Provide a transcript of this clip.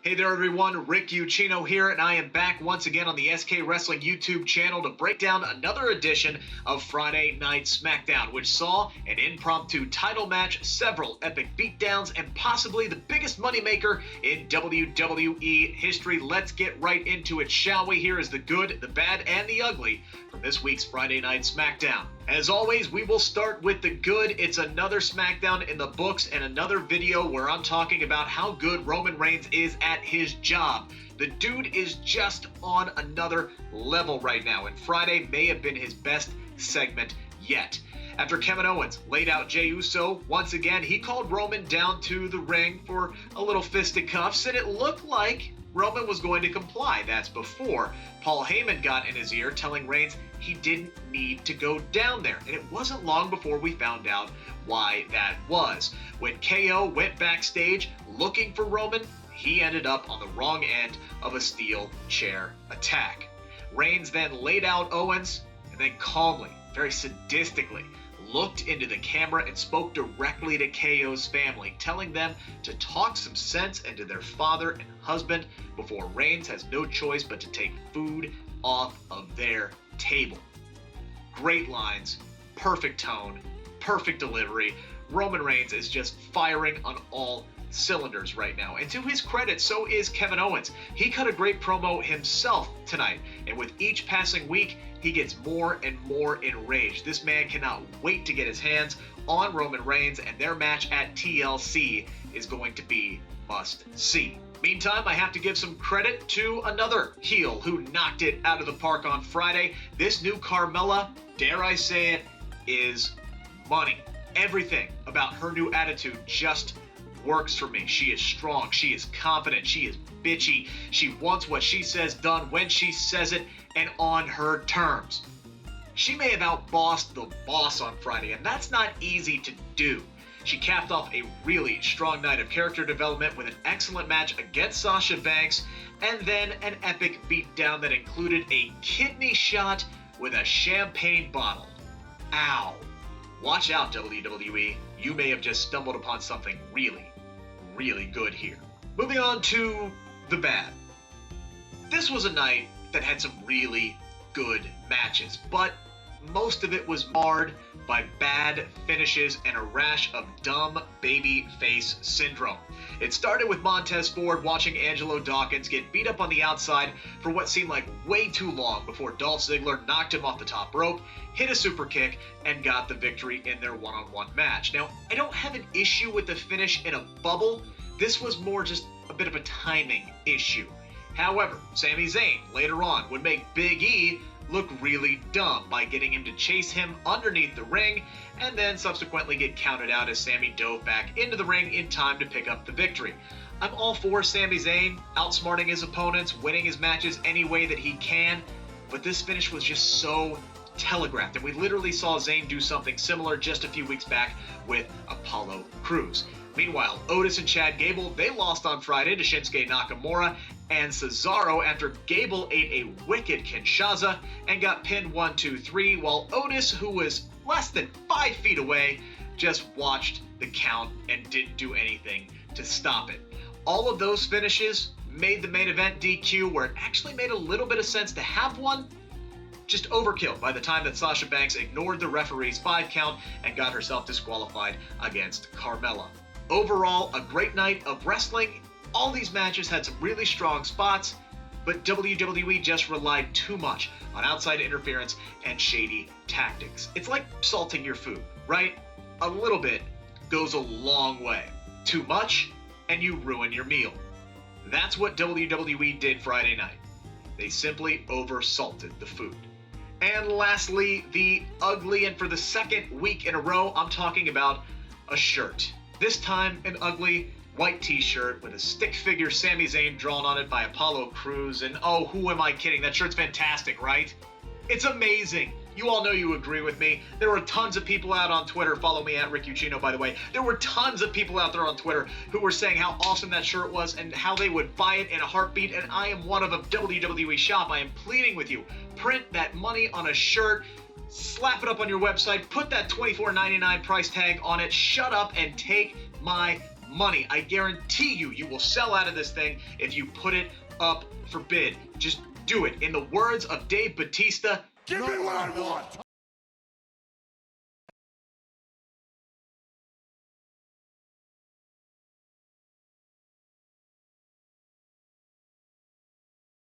Hey there everyone, Rick Ucchino here, and I am back once again on the SK Wrestling YouTube channel to break down another edition of Friday Night SmackDown, which saw an impromptu title match, several epic beatdowns, and possibly the biggest moneymaker in WWE history. Let's get right into it, shall we? Here is the good, the bad, and the ugly from this week's Friday Night SmackDown. As always, we will start with the good. It's another SmackDown in the books and another video where I'm talking about how good Roman Reigns is at his job. The dude is just on another level right now, and Friday may have been his best segment yet. After Kevin Owens laid out Jey Uso, once again, he called Roman down to the ring for a little fisticuffs, and it looked like Roman was going to comply. That's before Paul Heyman got in his ear telling Reigns he didn't need to go down there. And it wasn't long before we found out why that was. When KO went backstage looking for Roman, he ended up on the wrong end of a steel chair attack. Reigns then laid out Owens and then calmly, very sadistically, looked into the camera and spoke directly to KO's family, telling them to talk some sense into their father and husband before Reigns has no choice but to take food off of their table. Great lines, perfect tone, perfect delivery. Roman Reigns is just firing on all cylinders right now. And to his credit, so is Kevin Owens. He cut a great promo himself tonight, and with each passing week, he gets more and more enraged. This man cannot wait to get his hands on Roman Reigns, and their match at TLC is going to be must-see. Meantime, I have to give some credit to another heel who knocked it out of the park on Friday. This new Carmella, dare I say it, is money. Everything about her new attitude just works for me. She is strong, she is confident, she is bitchy, she wants what she says done when she says it and on her terms. She may have outbossed the boss on Friday, and that's not easy to do. She capped off a really strong night of character development with an excellent match against Sasha Banks, and then an epic beatdown that included a kidney shot with a champagne bottle. Ow. Watch out, WWE. You may have just stumbled upon something really, really good here. Moving on to the bad. This was a night that had some really good matches, but most of it was marred by bad finishes and a rash of dumb baby face syndrome. It started with Montez Ford watching Angelo Dawkins get beat up on the outside for what seemed like way too long before Dolph Ziggler knocked him off the top rope, hit a super kick, and got the victory in their one-on-one match. Now, I don't have an issue with the finish in a bubble. This was more just a bit of a timing issue. However, Sami Zayn later on would make Big E look really dumb by getting him to chase him underneath the ring and then subsequently get counted out as Sami dove back into the ring in time to pick up the victory. I'm all for Sami Zayn outsmarting his opponents, winning his matches any way that he can, but this finish was just so telegraphed, and we literally saw Zayn do something similar just a few weeks back with Apollo Crews. Meanwhile, Otis and Chad Gable, they lost on Friday to Shinsuke Nakamura and Cesaro after Gable ate a wicked Kinshasa and got pinned 1-2-3, while Otis, who was less than 5 feet away, just watched the count and didn't do anything to stop it. All of those finishes made the main event DQ, where it actually made a little bit of sense to have one. Just overkill by the time that Sasha Banks ignored the referee's 5 count and got herself disqualified against Carmella. Overall, a great night of wrestling. All these matches had some really strong spots, but WWE just relied too much on outside interference and shady tactics. It's like salting your food, right? A little bit goes a long way. Too much, and you ruin your meal. That's what WWE did Friday night. They simply over-salted the food. And lastly, the ugly, and for the second week in a row, I'm talking about a shirt. This time, an ugly white t-shirt with a stick figure Sami Zayn drawn on it by Apollo Crews, and oh, who am I kidding? That shirt's fantastic, right? It's amazing. You all know you agree with me. There were tons of people out on Twitter, follow me at Rick Ucchino, by the way. There were tons of people out there on Twitter who were saying how awesome that shirt was and how they would buy it in a heartbeat, and I am one of a WWE shop. I am pleading with you. Print that money on a shirt, slap it up on your website, put that $24.99 price tag on it, shut up and take my money. I guarantee you will sell out of this thing if you put it up for bid. Just do it. In the words of Dave Bautista, give me what I want.